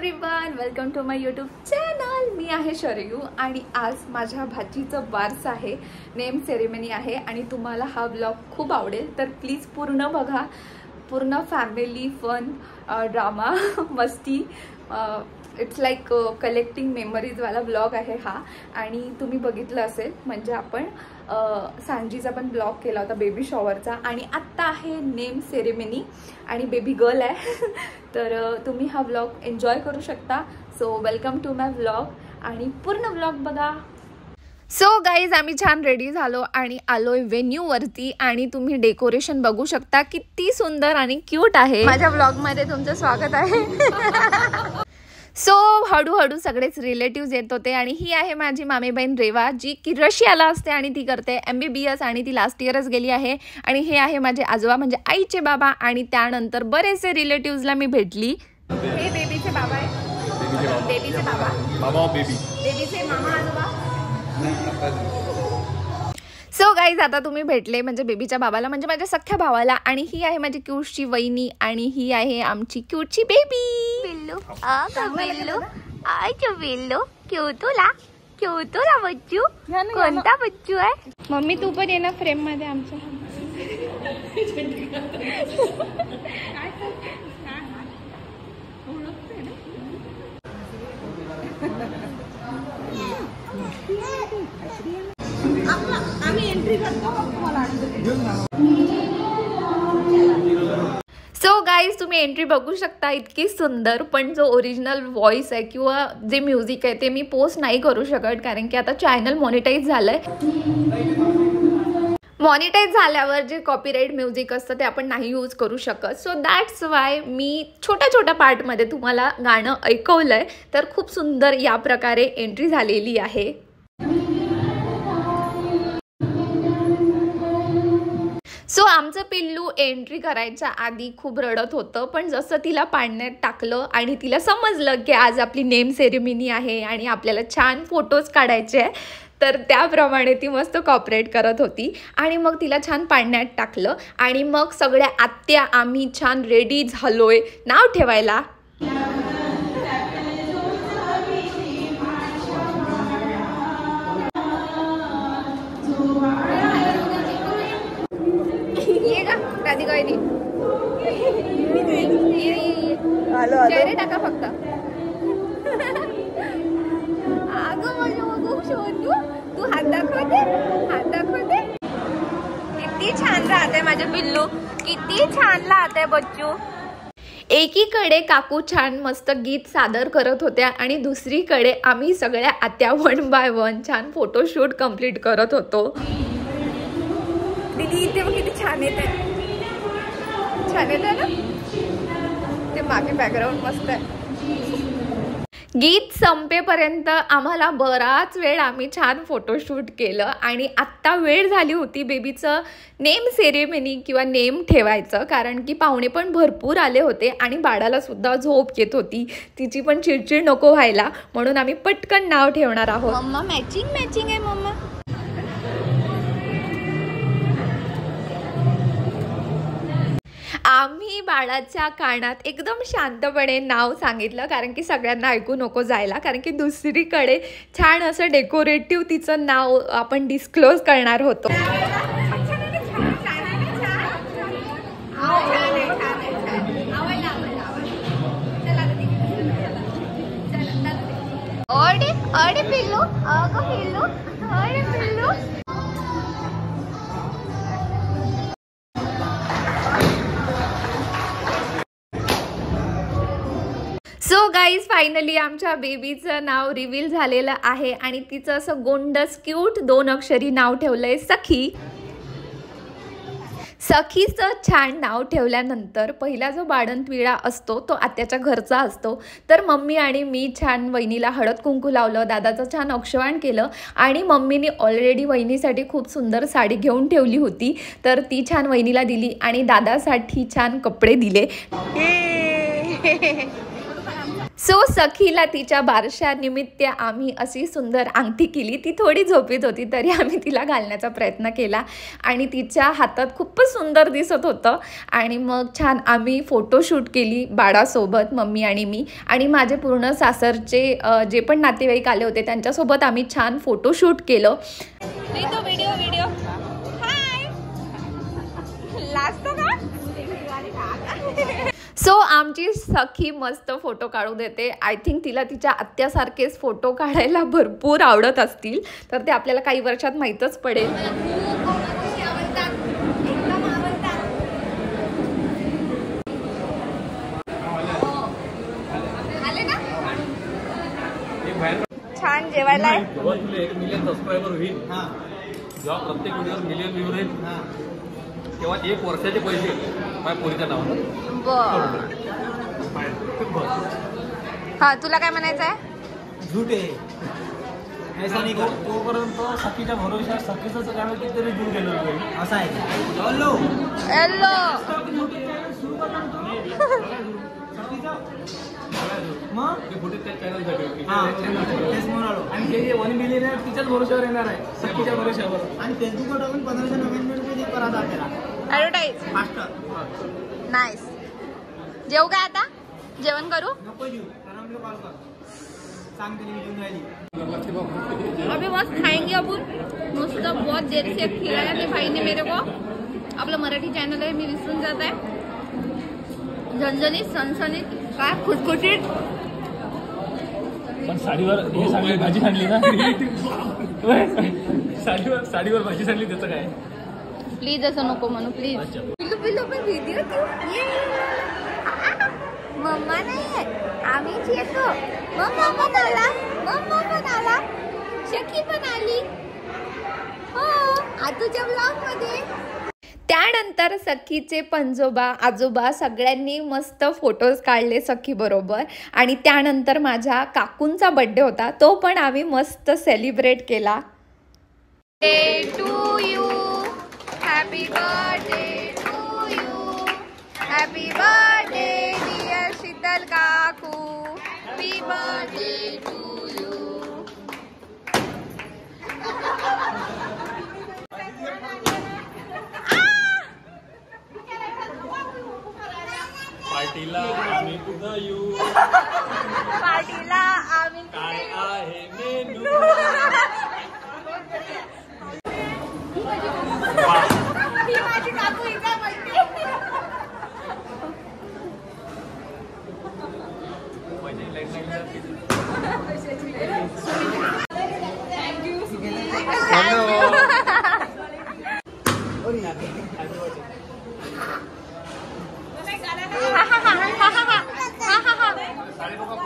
Everyone, welcome to my YouTube channel. मी आहे शरयू आणि आज माझ्या भाचीचं बारस आहे, नेम सेरेमनी आहे आणि तुम्हाला हा ब्लॉग खूप आवडेल. तर प्लीज पूर्ण बघा. पूर्ण फॅमिली फन, ड्रामा, मस्ती, इट्स लाईक कलेक्टिंग मेमरीजवाला ब्लॉग आहे हा. आणि तुम्ही बघितलं असेल म्हणजे आपण सांजीचा पण ब्लॉग केला होता बेबी शॉवरचा आणि आत्ता आहे नेम सेरेमनी आणि बेबी गर्ल आहे. तर तुम्ही हा ब्लॉग एन्जॉय करू शकता. So welcome to my blog आणि पूर्ण ब्लॉग बघा. सो गाईज, आम्ही छान रेडी झालो आणि आलोय व्हेन्यूवरती आणि तुम्ही डेकोरेशन बघू शकता किती सुंदर आणि क्यूट आहे. माझ्या ब्लॉगमध्ये तुमचं स्वागत आहे. सो हळूहळू सगळेच रिलेटिव्स येत होते आणि ही आहे माझी मामी बहीण रेवा, जी की रशियाला असते आणि ती करते MBBS आणि ती लास्ट इयरच गेली आहे. आणि हे आहे माझे आजोबा म्हणजे आईचे बाबा आणि त्यानंतर बरेचसे रिलेटिव्सला मी भेटली. हे बेबीचे बाबा आहे, बेबीचे बाबा, बेबीचे मामा आजोबा. सो गाईज, आता तुम्ही भेटले म्हणजे बेबीच्या बाबाला म्हणजे माझ्या सख्ख्या भावाला. आणि ही आहे माझी क्यूटची वहिनी आणि ही आहे आमची क्यूटची बेबी बिल्लू. बिल्लू आयचो बिल्लू क्यूतुला बच्चू. कोणता बच्चू आहे? मम्मी तू पण ये ना फ्रेम मध्ये आमच्या. सो गाईज, तुम्ही एंट्री बघू शकता, इतकी सुंदर. पण जो ओरिजिनल व्हॉइस आहे किंवा जे म्युझिक आहे ते मी पोस्ट नाही करू शकत कारण की आता चॅनल मॉनिटाईज झालंय. मॉनिटाईज झाल्यावर जे कॉपीराईट म्युझिक असतं ते आपण नाही यूज करू शकत. सो दॅट्स वाय मी छोट्या पार्टमध्ये तुम्हाला गाणं ऐकवलंय. तर खूप सुंदर या प्रकारे एंट्री झालेली आहे. सो आमचं पिल्लू एंट्री करायच्या आधी खूप रडत होतं, पण जसं तिला पाण्यात टाकलं आणि तिला समजलं की आज आपली नेम सेरेमनी आहे आणि आपल्याला छान फोटोज काढायचे आहे, तर त्याप्रमाणे ती मस्त कॉपरेट करत होती. आणि मग तिला छान पाण्यात टाकलं आणि मग सगळ्या आत्या आम्ही छान रेडी झालोय नाव ठेवायला. चेहरे टाका फक्त. तू हात दाखवते, किती छान राहते माझे पिल्लू, किती छान राहते बच्चू. एकीकडे काकू छान मस्त गीत सादर करत होत्या आणि दुसरीकडे आम्ही सगळ्या आत्या 1 बाय 1 छान फोटोशूट कंप्लीट करत होतो. दीदी इथे बघ किती छान येते, छान येते ना ते मागे बॅकग्राऊंड मस्त आहे. गीत संपेपर्यंत आम्हाला बराच वेळ आम्ही छान फोटोशूट केलं आणि आत्ता वेळ झाली होती बेबीचं नेम सेरेमनी किंवा नेम ठेवायचं, कारण की पाहुणे पण भरपूर आले होते आणि बाळाला सुद्धा झोप येत होती. तिची पण चिडचिड नको व्हायला म्हणून आम्ही पटकन नाव ठेवणार आहोत. मम्मा मॅचिंग आहे मम्मा. आम्ही बाळाच्या कानात एकदम शांतपणे नाव सांगितलं कारण की सगळ्यांना ऐकू नको जायला, कारण की दुसरीकडे छान असं डेकोरेटिव्ह तिचं नाव आपण डिस्क्लोज करणार होतो. पिल्लू पिल्लू. सो गाईज, फायनली आमच्या बेबीचं नाव रिव्हील झालेलं आहे आणि तिचं असं गोंडस क्यूट 2 अक्षरी नाव ठेवलंय सखी. सखीचं छान नाव ठेवल्यानंतर पहिला जो बाळंतविडा असतो तो आत्याच्या घरचा असतो. तर मम्मी आणि मी छान वहिनीला हळद कुंकू लावलं, दादाचं छान औक्षवाण केलं आणि मम्मीने ऑलरेडी वहिनीसाठी खूप सुंदर साडी घेऊन ठेवली होती तर ती छान वहिनीला दिली आणि दादासाठी छान कपडे दिले. सो सखीला तिच्या बारशानिमित्त आम्ही अशी सुंदर अंगठी केली. ती थोडी झोपीत होती तरी आम्ही तिला घालण्याचा प्रयत्न केला आणि तिच्या हातात खूपच सुंदर दिसत होतं. आणि मग छान आम्ही फोटोशूट केली बाळासोबत, मम्मी आणि मी आणि माझे पूर्ण सासरचे जे पण नातेवाईक आले होते त्यांच्यासोबत आम्ही छान फोटोशूट केलं. व्हिडिओ हाय लाजतो का? सो आमची सखी मस्त फोटो काढू देते. आय थिंक तिला तिच्या आत्यासारखेच फोटो काढायला भरपूर आवडत असतील, तर ते आपल्याला काही वर्षात माहीतच पडेल. छान जेवायला जेव्हा तुला 1 मिलियन सबस्क्रायबर होईल, जेव्हा प्रत्येक व्हिडिओवर मिलियन व्ह्यू येईल, तेव्हा 1 वर्षाचे पैसे माझ्या पोरीच्या नावावर. हा, तुला काय म्हणायचं आहे? झूट आहे, ऐसा नाही कर. तोपर्यंत सखीच्या भरोशा सखीचं गाणं कितीतरी दूर गेलं असं आहे. हॅलो हॅलो मग आणि जे 1 मिलियन आहे तिच्याच भरोश्यावर येणार आहे, सखीच्या भरोश्यावर. आणि फेसबुकवर टाकून 1599 रुपये करा आपल्याला ऍडव्हर्टाईज फास्टर. नाईस. जेवू काय आता? जेवण करू? नको जेवू, कारण कॉल कर सांग तरी मी जेवून राहिली. अभी मस्त खाएंगे अपन मस्त. बहुत देर से खिलाया थे भाई ने मेरे को. आपलं मराठी चॅनल आहे, मी विसरून जात आहे. झणझणीत सणसणीत काय खुटखुटीत. पण साडीवर हे सांगली भाजी सांडली ना. साडीवर भाजी सांडली त्याचं काय? प्लीज असं नको म्हणू प्लीज. पिल्लू पिल्लू पण व्हिडिओ मम्मा नाही आहे, आम्हीच येतो. मम्मा पण आला, मम्मा पण आला, सखी पण आली हो आजूच्या ब्लॉग मध्ये. त्यानंतर सखीचे पंजोबा आजोबा सगळ्यांनी मस्त फोटोज काढले सखी बरोबर. आणि त्यानंतर माझ्या काकूंचा बर्थडे होता, तो पण आम्ही मस्त सेलिब्रेट केला. Day to you, happy birthday to you, happy birthday dear Sheetal काकू, हॅपी बर्थडे टू यू. पार्टीला आम्ही कुठं येऊ, पार्टीला आम्ही काय आहे मेनू. ही माझी काकू इथे बोलते.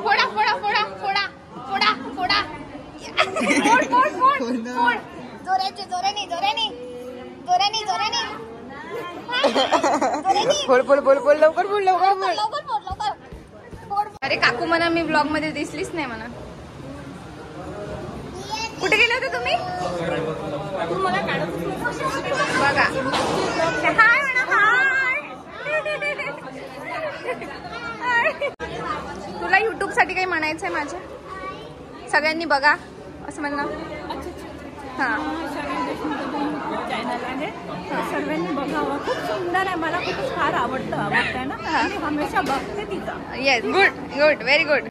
फोडा फोडा फोडा फोडा फोडा फोडा फोड फोड फोड फोड. जोराचे जोराने जोराने जोराने जोराने बोल बोल बोल बोल लवकर बोल लवकर बोल लवकर बोल लवकर बोल. अरे काकू म्हणा मी ब्लॉग मध्ये दिसलीच नाही म्हणा. कुठे गेले होते तुम्ही? बघा हाय म्हणा हाय. तुला युट्यूब साठी काही म्हणायचंय माझ्या? सगळ्यांनी बघा असं म्हणणं. हा चॅनल आहे, सर्वांनी बघावं. खूप सुंदर आहे, मला खूप फार आवडतं ना. मी हमेशा बघते तिचं. Yes good good very good.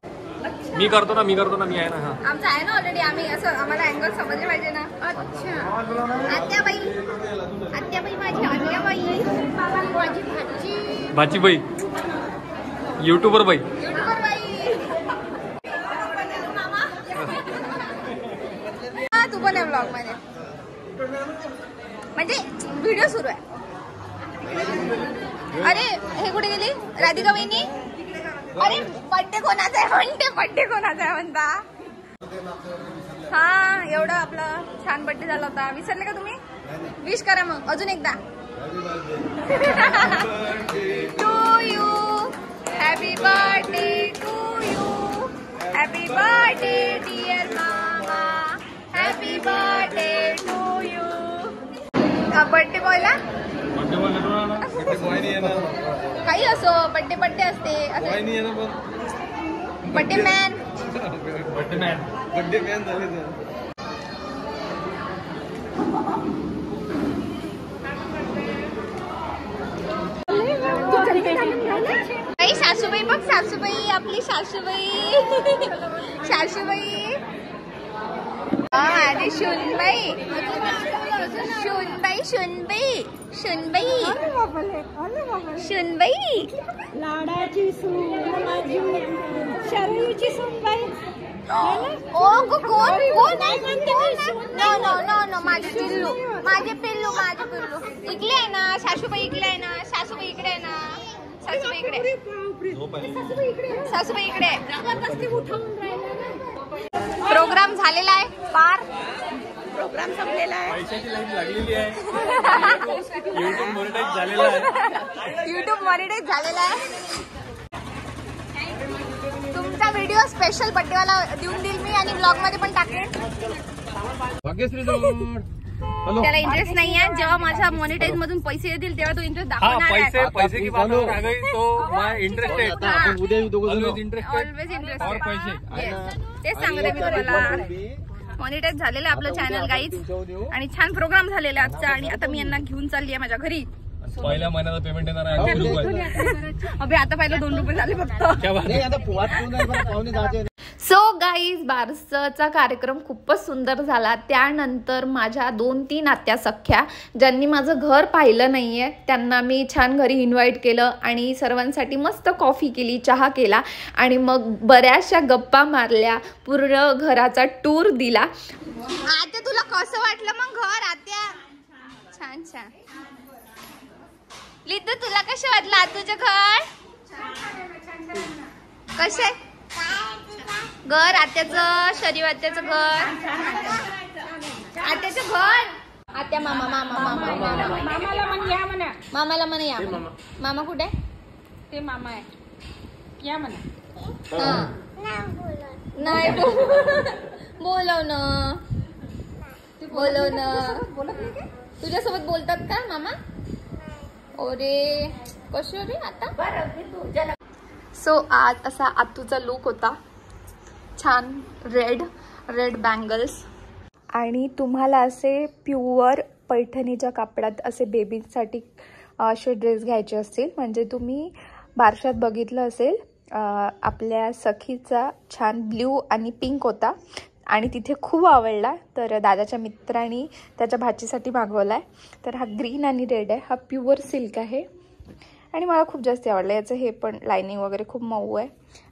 मी करतो ना मी आहे ना. हा आमचं आहे ना ऑलरेडी. आम्ही असं आम्हाला अँगल समजले पाहिजे ना. अच्छा आत्याबाई, आत्याबाई माझी आत्याबाई, माझी भाची भाचीबाई, युट्यूबर बाई. युट्यूबर बाई. हा तू पण आहे ब्लॉग मध्ये, म्हणजे व्हिडिओ सुरू आहे. अरे हे कुठे गेली राधिका वहिनी? अरे बड्डे कोणाचा आहे म्हणते, बड्डे कोणाचा आहे म्हणता. हा एवढं आपलं छान बड्डे झाला होता, विसरले का तुम्ही? विश करा मग अजून एकदा. To you, happy birthday to you, happy birthday dear mama, happy birthday to you. Birthday बॉयला काही असो बड्डे बड्डे असते. बड्डे मॅन झाले तर. सासूबाई बघ, सासूबाई आपली सासूबाई अरे शुनबाई लाडाची सून माझी शरयूची सूनबाई. ओ कोण नो माझे पिल्लू इकडे आहे ना सासूबाई, इकडे आहे ना सासूबाई, इकडे आहे ना सासूबाई, इकडे प्रोग्राम झालेला आहे पार. प्रोग्राम संपलेला आहे. पैशाची लाईन लागलेली आहे. युट्यूब मॉनिटाईज झालेला आहे. तुमचा व्हिडिओ स्पेशल बर्थडेवाला देऊन देईल मी आणि ब्लॉग मध्ये पण टाकेन. त्याला इंटरेस्ट नाही आहे. जेव्हा माझ्या मॉनिटाईज मधून पैसे येतील तेव्हा तो इंटरेस्ट दाखवणार आहे. पैसे की बात आ गई तो इंटरेस्टेड. Always interested. तेच सांगते मी तुम्हाला. मॉनिटाईज झालेलं आहे आपलं चॅनल गाईज आणि छान प्रोग्राम झालेला आजचा. आणि आता मी यांना घेऊन चालली आहे माझ्या घरी. पहिल्या महिन्याचा पेमेंट येणार आहे. अबे आता पहिलं 2 रुपये झाले फक्त. सो गाईज बारसचा कार्यक्रम खूपच सुंदर झाला. त्यानंतर माझ्या 2-3 आत्या सख्या ज्यांनी माझं घर पाहिलं नाहीये त्यांना मी छान घरी इन्व्हाइट केलं आणि सर्वांसाठी मस्त कॉफी केली, चहा केला आणि मग बऱ्याचशा गप्पा मारल्या, पूर्ण घराचा टूर दिला. आत्या तुला कसं वाटलं मग घर आत्या? छान छान. लितू तुला कसं वाटलं आतूचं घर? कसे घर आत्याचं, शरीफ आत्याचं घर, आत्याचं घर. आत्या मामा मामाला म्हणे या. मामा कुठे? ते मामा आहे या म्हणा. नाही बोलव ना. तुझ्यासोबत बोलतात का मामा? अरे कशी रे आता. सो आज असा आतूचा लुक होता. छान रेड बँगल्स आणि तुम्हाला असे प्युअर पैठणीच्या कापडात असे बेबीसाठी असे ड्रेस घ्यायचे असतील म्हणजे तुम्ही बारशात बघितलं असेल आपल्या सखीचा छान ब्ल्यू आणि पिंक होता आणि तिथे खूप आवडला. तर दादाच्या मित्रांनी त्याच्या भाचीसाठी मागवला आहे. तर हा ग्रीन आणि रेड आहे. हा प्युअर सिल्क आहे आणि मला खूप जास्त आवडलं. याचं हे पण लायनिंग वगैरे खूप मऊ आहे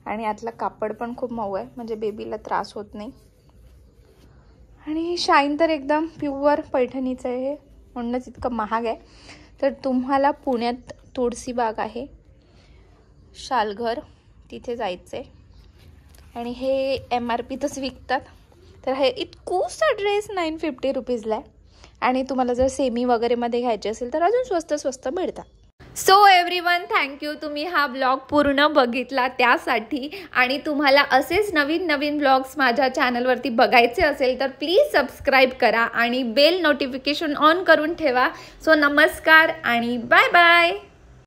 आणि यातला कापड पण खूप मऊ आहे म्हणजे बेबीला त्रास होत नाही. आणि शाईन तर एकदम प्युअर पैठणीचं आहे हे, म्हणूनच इतकं महाग आहे. तर तुम्हाला पुण्यात तुळशीबाग आहे शालघर, तिथे जायचं आहे आणि हे MRPतच विकतात. तर हे इतकूसा ड्रेस 950 रुपीजला आहे आणि तुम्हाला जर सेमी वगैरेमध्ये घ्यायचे असेल तर अजून स्वस्त मिळतात. सो एव्हरीवन थँक्यू तुम्ही हा ब्लॉग पूर्ण बघितला त्यासाठी. आणि तुम्हाला असेच नवीन ब्लॉग्स माझ्या चॅनलवरती बघायचे असेल तर प्लीज सबस्क्राईब करा आणि बेल नोटिफिकेशन ऑन करून ठेवा. सो नमस्कार आणि बाय बाय.